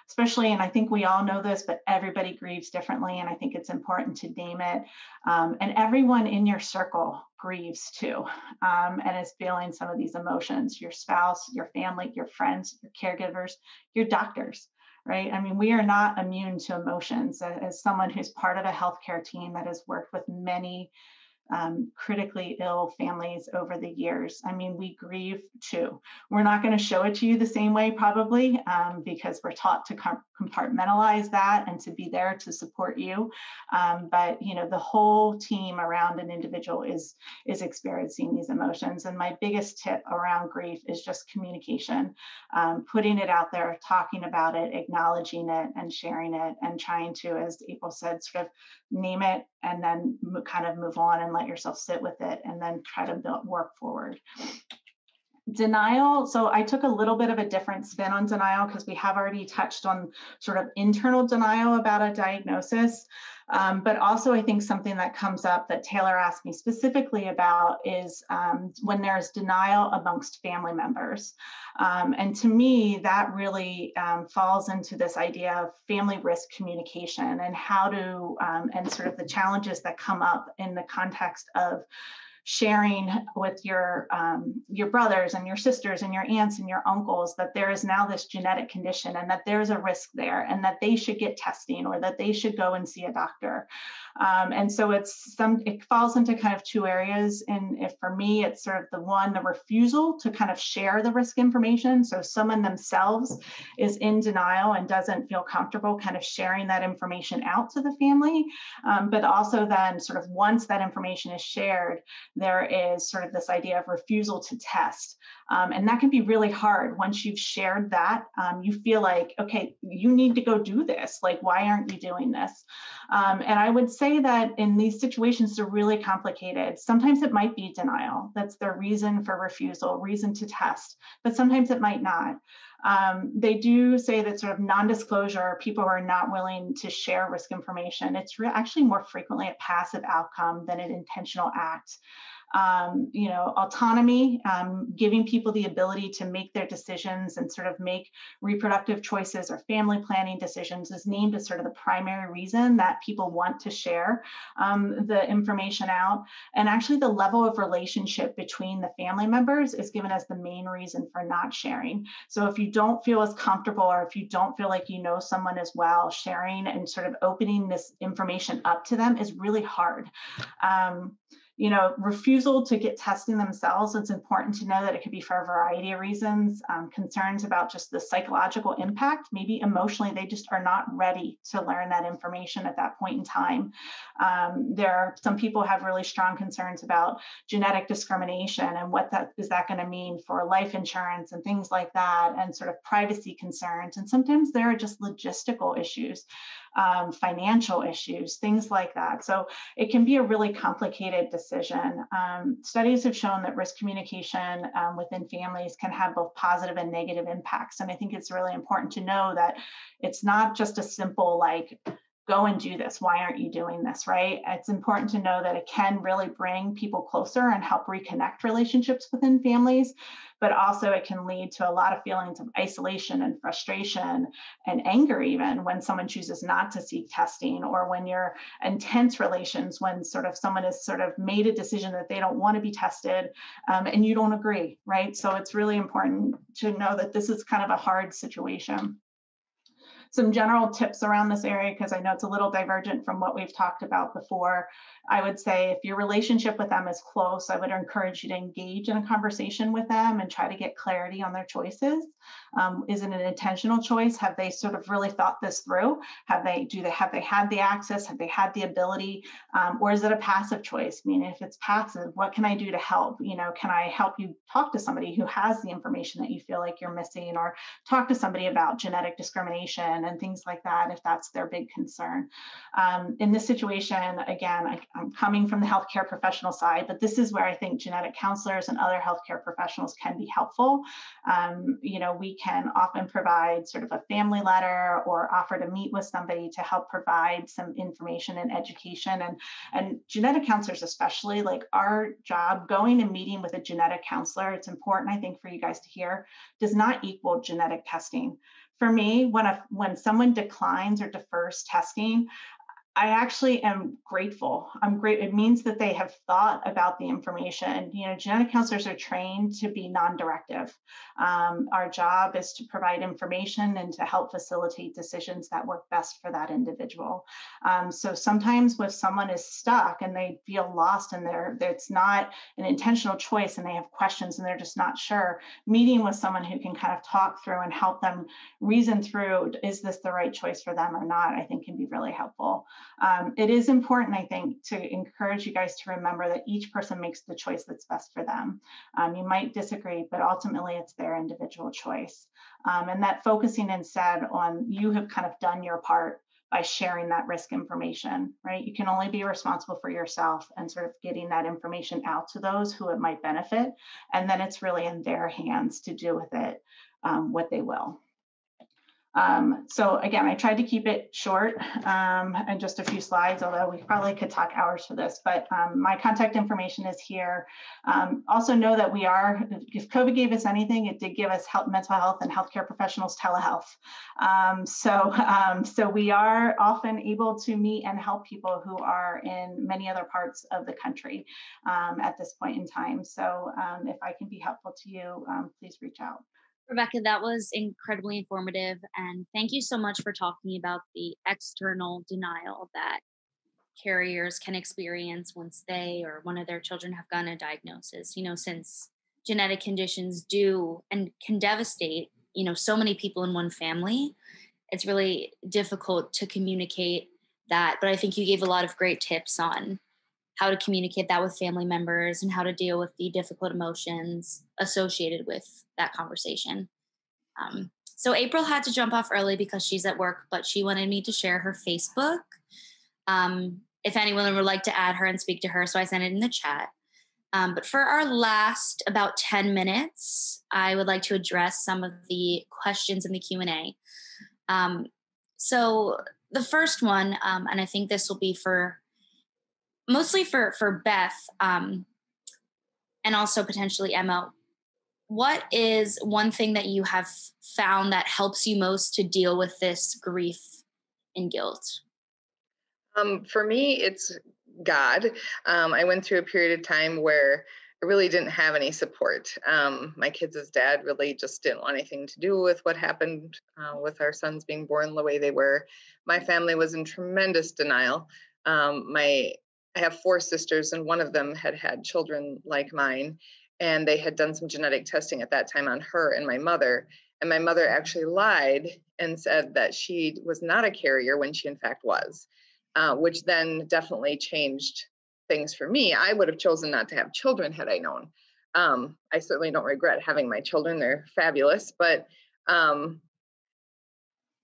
Especially, and I think we all know this, but everybody grieves differently, and I think it's important to name it. And everyone in your circle grieves too, and is feeling some of these emotions. Your spouse, your family, your friends, your caregivers, your doctors, right? I mean, we are not immune to emotions. As someone who's part of a healthcare team that has worked with many critically ill families over the years, I mean, we grieve too. We're not going to show it to you the same way, probably, because we're taught to compartmentalize that and to be there to support you. But you know, the whole team around an individual is experiencing these emotions. And my biggest tip around grief is just communication, putting it out there, talking about it, acknowledging it, and sharing it, and trying to, as April said, sort of name it and then kind of move on and let yourself sit with it, and then try to work forward. Denial. So I took a little bit of a different spin on denial because we have already touched on sort of internal denial about a diagnosis. But also I think something that comes up that Taylor asked me specifically about is when there's denial amongst family members. And to me, that really falls into this idea of family risk communication and how to, and sort of the challenges that come up in the context of sharing with your brothers and your sisters and your aunts and your uncles that there is now this genetic condition and that there's a risk there and that they should get testing or that they should go and see a doctor. And so it falls into kind of two areas. And if for me, it's sort of the refusal to kind of share the risk information. So someone themselves is in denial and doesn't feel comfortable kind of sharing that information out to the family. But also then sort of once that information is shared, there is sort of this idea of refusal to test. And that can be really hard. Once you've shared that, you feel like, okay, you need to go do this. Like, why aren't you doing this? And I would say that in these situations, they're really complicated. Sometimes it might be denial. That's their reason for refusal, reason to test, but sometimes it might not. They do say that sort of non-disclosure, people who are not willing to share risk information, it's actually more frequently a passive outcome than an intentional act. Autonomy, giving people the ability to make their decisions and sort of make reproductive choices or family planning decisions is named as sort of the primary reason that people want to share the information out. And actually the level of relationship between the family members is given as the main reason for not sharing. So if you don't feel as comfortable or if you don't feel like you know someone as well, sharing and sort of opening this information up to them is really hard. Refusal to get testing themselves, it's important to know that it could be for a variety of reasons, concerns about just the psychological impact, maybe emotionally, they just are not ready to learn that information at that point in time. There are some people have really strong concerns about genetic discrimination and what that is going to mean for life insurance and things like that, and sort of privacy concerns. And sometimes there are just logistical issues, financial issues, things like that. So it can be a really complicated decision. Studies have shown that risk communication within families can have both positive and negative impacts. And I think it's really important to know that it's not just a simple, like, go and do this. Why aren't you doing this, right? It's important to know that it can really bring people closer and help reconnect relationships within families, but also it can lead to a lot of feelings of isolation and frustration and anger even when someone chooses not to seek testing, or when you're in tense relations, when sort of someone has sort of made a decision that they don't want to be tested, and you don't agree, right? So it's really important to know that this is kind of a hard situation. Some general tips around this area, because I know it's a little divergent from what we've talked about before. I would say if your relationship with them is close, I would encourage you to engage in a conversation with them and try to get clarity on their choices. Is it an intentional choice? Have they sort of really thought this through? Have they had the access? Have they had the ability? Or is it a passive choice? I mean, if it's passive, what can I do to help? Can I help you talk to somebody who has the information that you feel like you're missing, or talk to somebody about genetic discrimination and things like that, if that's their big concern. In this situation, again, I'm coming from the healthcare professional side, but this is where I think genetic counselors and other healthcare professionals can be helpful. We can often provide sort of a family letter or offer to meet with somebody to help provide some information and education. And genetic counselors, especially, like our job, going and meeting with a genetic counselor, it's important, I think, for you guys to hear, does not equal genetic testing. For me, when someone declines or defers testing, I actually am grateful. It means that they have thought about the information. Genetic counselors are trained to be non-directive. Our job is to provide information and to help facilitate decisions that work best for that individual. So sometimes when someone is stuck and they feel lost and it's not an intentional choice and they have questions and they're just not sure, meeting with someone who can kind of talk through and help them reason through, is this the right choice for them or not, I think can be really helpful. It is important, I think, to encourage you guys to remember that each person makes the choice that's best for them. You might disagree, but ultimately it's their individual choice. And that focusing instead on, you have kind of done your part by sharing that risk information, right? You can only be responsible for yourself and sort of getting that information out to those who it might benefit. And then it's really in their hands to do with it what they will. So again, I tried to keep it short and just a few slides, although we probably could talk hours for this, but my contact information is here. Also know that if COVID gave us anything, it did give us mental health and healthcare professionals telehealth. So we are often able to meet and help people who are in many other parts of the country at this point in time. So if I can be helpful to you, please reach out. Rebecca, that was incredibly informative. And thank you so much for talking about the external denial that carriers can experience once they or one of their children have gotten a diagnosis. Since genetic conditions do and can devastate, so many people in one family, it's really difficult to communicate that. But I think you gave a lot of great tips on how to communicate that with family members and how to deal with the difficult emotions associated with that conversation. So April had to jump off early because she's at work, but she wanted me to share her Facebook. If anyone would like to add her and speak to her, so I sent it in the chat. But for our last about 10 minutes, I would like to address some of the questions in the Q&A. So the first one, and I think this will be mostly for Beth, and also potentially Emma. What is one thing that you have found that helps you most to deal with this grief and guilt? For me, it's God. I went through a period of time where I really didn't have any support. My kids' dad really just didn't want anything to do with what happened with our sons being born the way they were. My family was in tremendous denial. I have 4 sisters, and one of them had children like mine. And they had done some genetic testing at that time on her and my mother. And my mother actually lied and said that she was not a carrier when she in fact was, which then definitely changed things for me. I would have chosen not to have children had I known. I certainly don't regret having my children. They're fabulous. But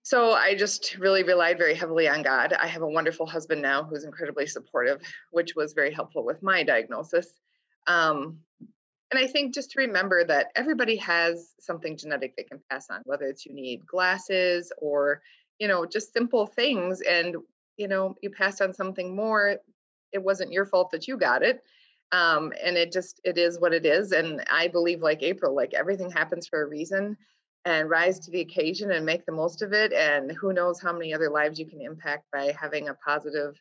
so I just really relied very heavily on God. I have a wonderful husband now who's incredibly supportive, which was very helpful with my diagnosis. And I think just to remember that everybody has something genetic they can pass on, whether it's you need glasses or, just simple things. And you passed on something more. It wasn't your fault that you got it. And it is what it is. And I believe, like April, like everything happens for a reason, and rise to the occasion and make the most of it. And who knows how many other lives you can impact by having a positive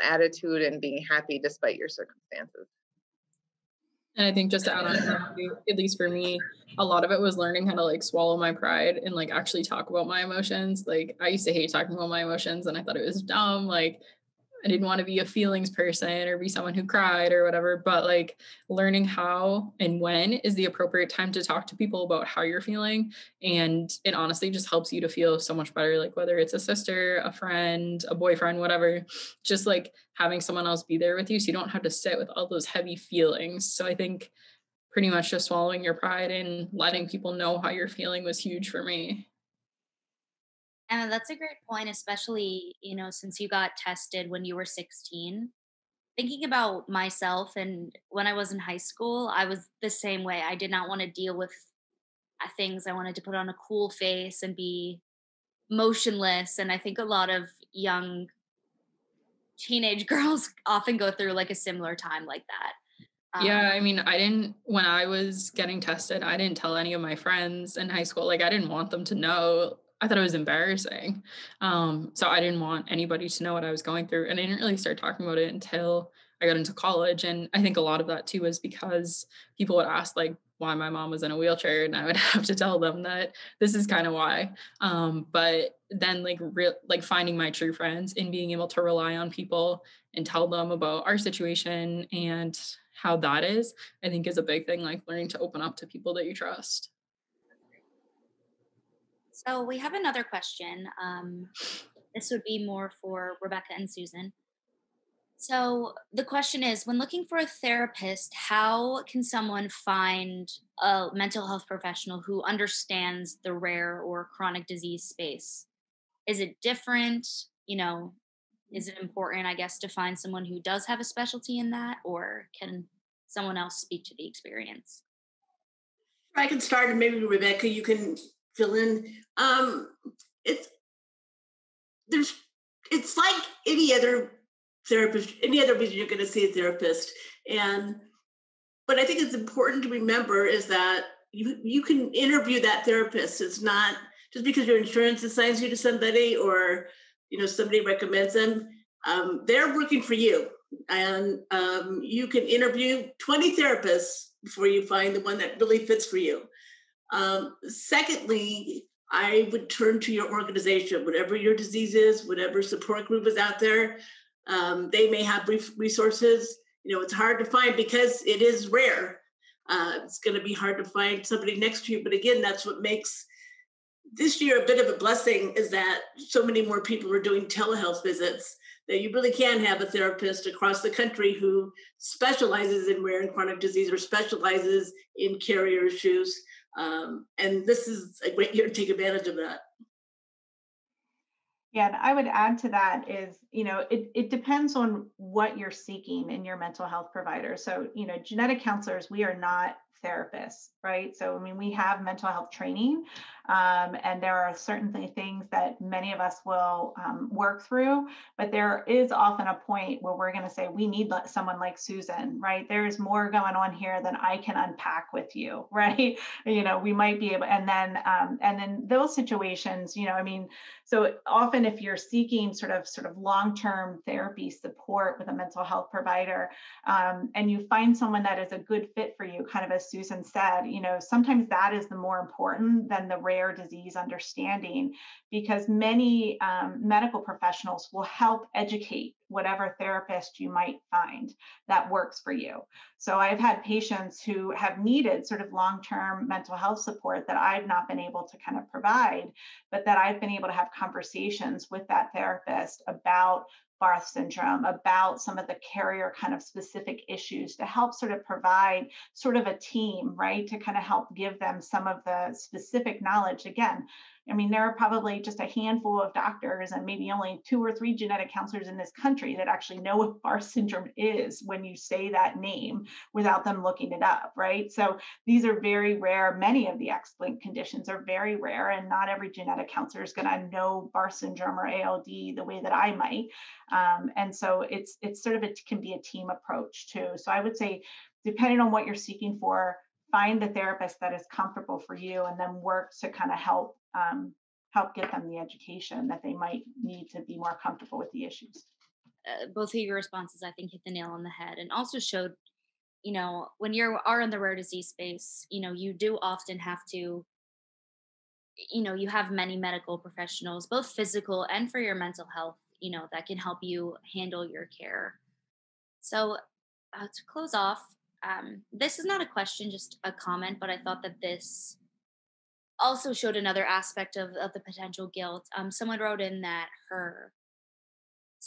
attitude and being happy despite your circumstances. And I think just to add on to that, at least for me, a lot of it was learning how to like swallow my pride and like actually talk about my emotions. Like I used to hate talking about my emotions and I thought it was dumb. Like I didn't want to be a feelings person or be someone who cried or whatever, but like learning how and when is the appropriate time to talk to people about how you're feeling. And it honestly just helps you to feel so much better. Like whether it's a sister, a friend, a boyfriend, whatever, just like having someone else be there with you so you don't have to sit with all those heavy feelings. So I think pretty much just swallowing your pride and letting people know how you're feeling was huge for me. And that's a great point, especially, since you got tested when you were 16. Thinking about myself and when I was in high school, I was the same way. I did not want to deal with things. I wanted to put on a cool face and be motionless. And I think a lot of young teenage girls often go through like a similar time like that. Yeah, I mean, when I was getting tested, I didn't tell any of my friends in high school. Like, I didn't want them to know. I thought it was embarrassing. So I didn't want anybody to know what I was going through. And I didn't really start talking about it until I got into college. And I think a lot of that too was because people would ask, like, why my mom was in a wheelchair, and I would have to tell them that this is kind of why. But then, like finding my true friends and being able to rely on people and tell them about our situation and how that is, I think is a big thing, like learning to open up to people that you trust. So we have another question. This would be more for Rebecca and Susan. So the question is, when looking for a therapist, how can someone find a mental health professional who understands the rare or chronic disease space? Is it different? Is it important, I guess, to find someone who does have a specialty in that, or can someone else speak to the experience? I can start, and maybe Rebecca, you can fill in. It's it's like any other therapist, any other reason you're going to see a therapist, but I think it's important to remember is that you can interview that therapist. It's not just because your insurance assigns you to somebody or somebody recommends them. They're working for you, and you can interview 20 therapists before you find the one that really fits for you. Secondly, I would turn to your organization, whatever your disease is, whatever support group is out there. They may have resources. It's hard to find because it is rare. It's going to be hard to find somebody next to you. But again, that's what makes this year a bit of a blessing, is that so many more people are doing telehealth visits, that you really can have a therapist across the country who specializes in rare and chronic disease or specializes in carrier issues. And this is a great year to take advantage of that. Yeah, and I would add to that is, it depends on what you're seeking in your mental health provider. So, genetic counselors, we are not therapists, right? So, I mean, we have mental health training, and there are certainly things that many of us will work through, but there is often a point where we're going to say, we need someone like Susan, right? There's more going on here than I can unpack with you, right? We might be able, and then those situations, so often if you're seeking sort of long-term therapy support with a mental health provider, and you find someone that is a good fit for you, kind of as Susan said, sometimes that is the more important than the rare disease understanding, because many medical professionals will help educate whatever therapist you might find that works for you. So I've had patients who have needed sort of long-term mental health support that I've not been able to kind of provide, but that I've been able to have conversations with that therapist about Barth syndrome, about some of the carrier kind of specific issues, to help sort of provide sort of a team, right, to kind of help give them some of the specific knowledge. Again, I mean, there are probably just a handful of doctors and maybe only 2 or 3 genetic counselors in this country that actually know what Barr syndrome is when you say that name without them looking it up, right? So these are very rare. Many of the X-linked conditions are very rare, and not every genetic counselor is going to know Barr syndrome or ALD the way that I might. And so it's sort of, it can be a team approach too. So I would say, depending on what you're seeking for, find the therapist that is comfortable for you, and then work to kind of help get them the education that they might need to be more comfortable with the issues. Both of your responses, I think, hit the nail on the head, and also showed, when you are in the rare disease space, you do often have to, you have many medical professionals, both physical and for your mental health, that can help you handle your care. So, to close off, this is not a question, just a comment, but I thought that this also showed another aspect of the potential guilt. Someone wrote in that her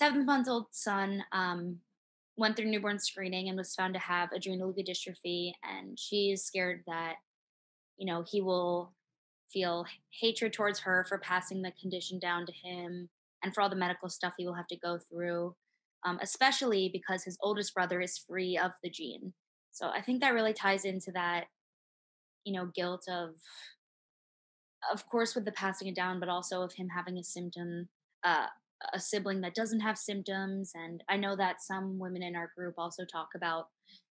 7-month-old son went through newborn screening and was found to have adrenal leukodystrophy, and she's scared that he will feel hatred towards her for passing the condition down to him, and for all the medical stuff he will have to go through, especially because his oldest brother is free of the gene. So I think that really ties into that, guilt of course, with the passing it down, but also of him having uh, a sibling that doesn't have symptoms. And I know that some women in our group also talk about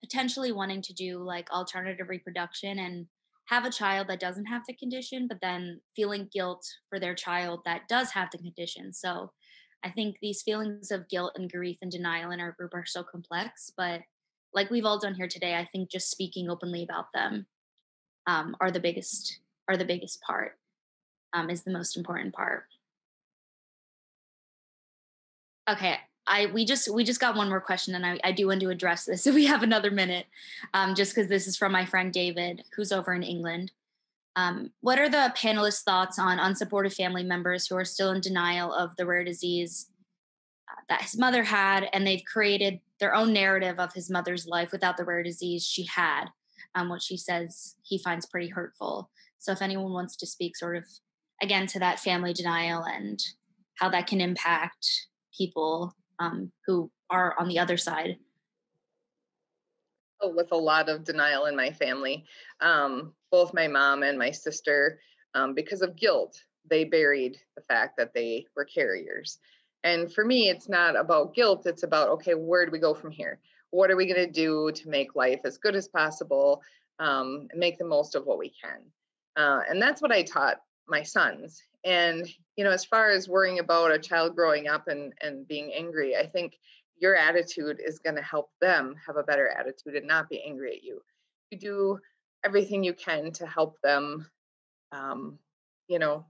potentially wanting to do like alternative reproduction and have a child that doesn't have the condition, but then feeling guilt for their child that does have the condition. So I think these feelings of guilt and grief and denial in our group are so complex, but like we've all done here today, I think just speaking openly about them are the biggest part, is the most important part. Okay, we just got one more question, and I do want to address this if we have another minute, just because this is from my friend David, who's over in England. What are the panelists' thoughts on unsupportive family members who are still in denial of the rare disease that his mother had, and they've created their own narrative of his mother's life without the rare disease she had, what she says he finds pretty hurtful. So if anyone wants to speak sort of again to that family denial and how that can impact people who are on the other side. With a lot of denial in my family, both my mom and my sister, because of guilt, they buried the fact that they were carriers. And for me, it's not about guilt. It's about, okay, where do we go from here? What are we going to do to make life as good as possible, and make the most of what we can? And that's what I taught my sons. And, as far as worrying about a child growing up and being angry, I think your attitude is going to help them have a better attitude and not be angry at you. You do everything you can to help them, you know,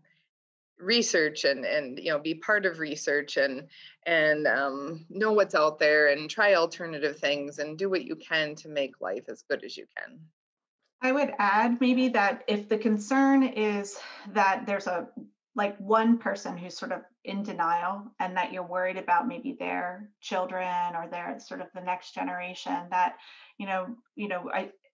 research and be part of research and know what's out there and try alternative things and do what you can to make life as good as you can. I would add maybe that if the concern is that there's one person who's sort of in denial and that you're worried about maybe their children or their sort of the next generation, that,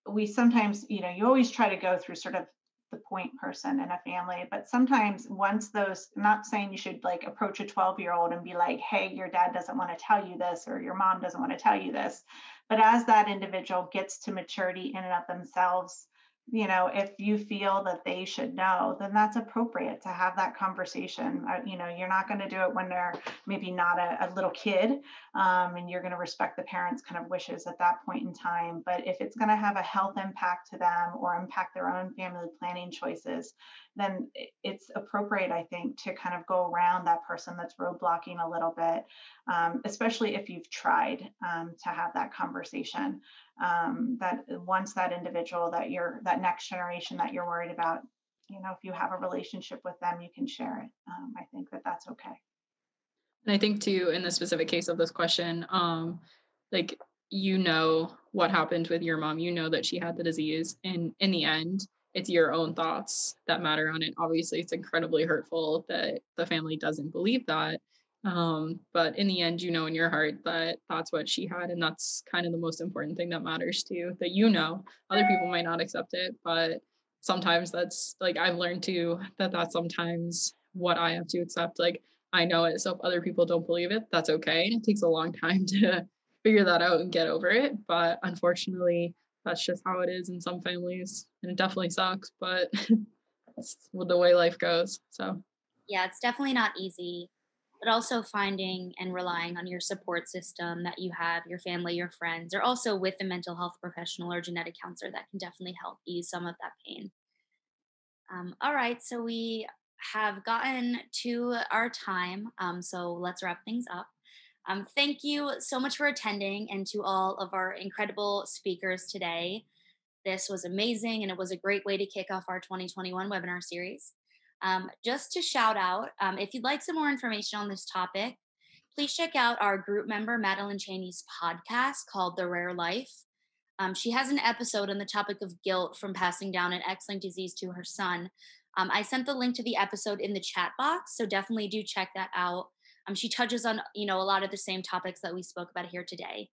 we sometimes, you always try to go through sort of the point person in a family, but sometimes once those, I'm not saying you should like approach a 12-year-old and be like, hey, your dad doesn't want to tell you this, or your mom doesn't want to tell you this. But as that individual gets to maturity in and of themselves, if you feel that they should know, then that's appropriate to have that conversation. You're not going to do it when they're maybe not a little kid, and you're going to respect the parents' kind of wishes at that point in time. But if it's going to have a health impact to them or impact their own family planning choices, then it's appropriate, I think, to kind of go around that person that's roadblocking a little bit, especially if you've tried to have that conversation. That once that individual that next generation that you're worried about, if you have a relationship with them, you can share it. I think that that's okay. And I think too, in the specific case of this question, like, what happened with your mom, that she had the disease, and in the end, it's your own thoughts that matter on it. Obviously, it's incredibly hurtful that the family doesn't believe that. But in the end, in your heart that that's what she had. And that's kind of the most important thing that matters to you, that other people might not accept it, but sometimes that's like, I've learned too that that's sometimes what I have to accept. Like, I know it. So if other people don't believe it, that's okay. It takes a long time to figure that out and get over it. But unfortunately, that's just how it is in some families. And it definitely sucks, but it's with the way life goes. So Yeah, it's definitely not easy, but also finding and relying on your support system that you have, your family, your friends, or also with a mental health professional or genetic counselor that can definitely help ease some of that pain. All right, so we have gotten to our time, so let's wrap things up. Thank you so much for attending and to all of our incredible speakers today. This was amazing, and it was a great way to kick off our 2021 webinar series. Just to shout out, if you'd like some more information on this topic, please check out our group member, Madeline Cheney's podcast called The Rare Life. She has an episode on the topic of guilt from passing down an X-linked disease to her son. I sent the link to the episode in the chat box, so definitely do check that out. She touches on, a lot of the same topics that we spoke about here today.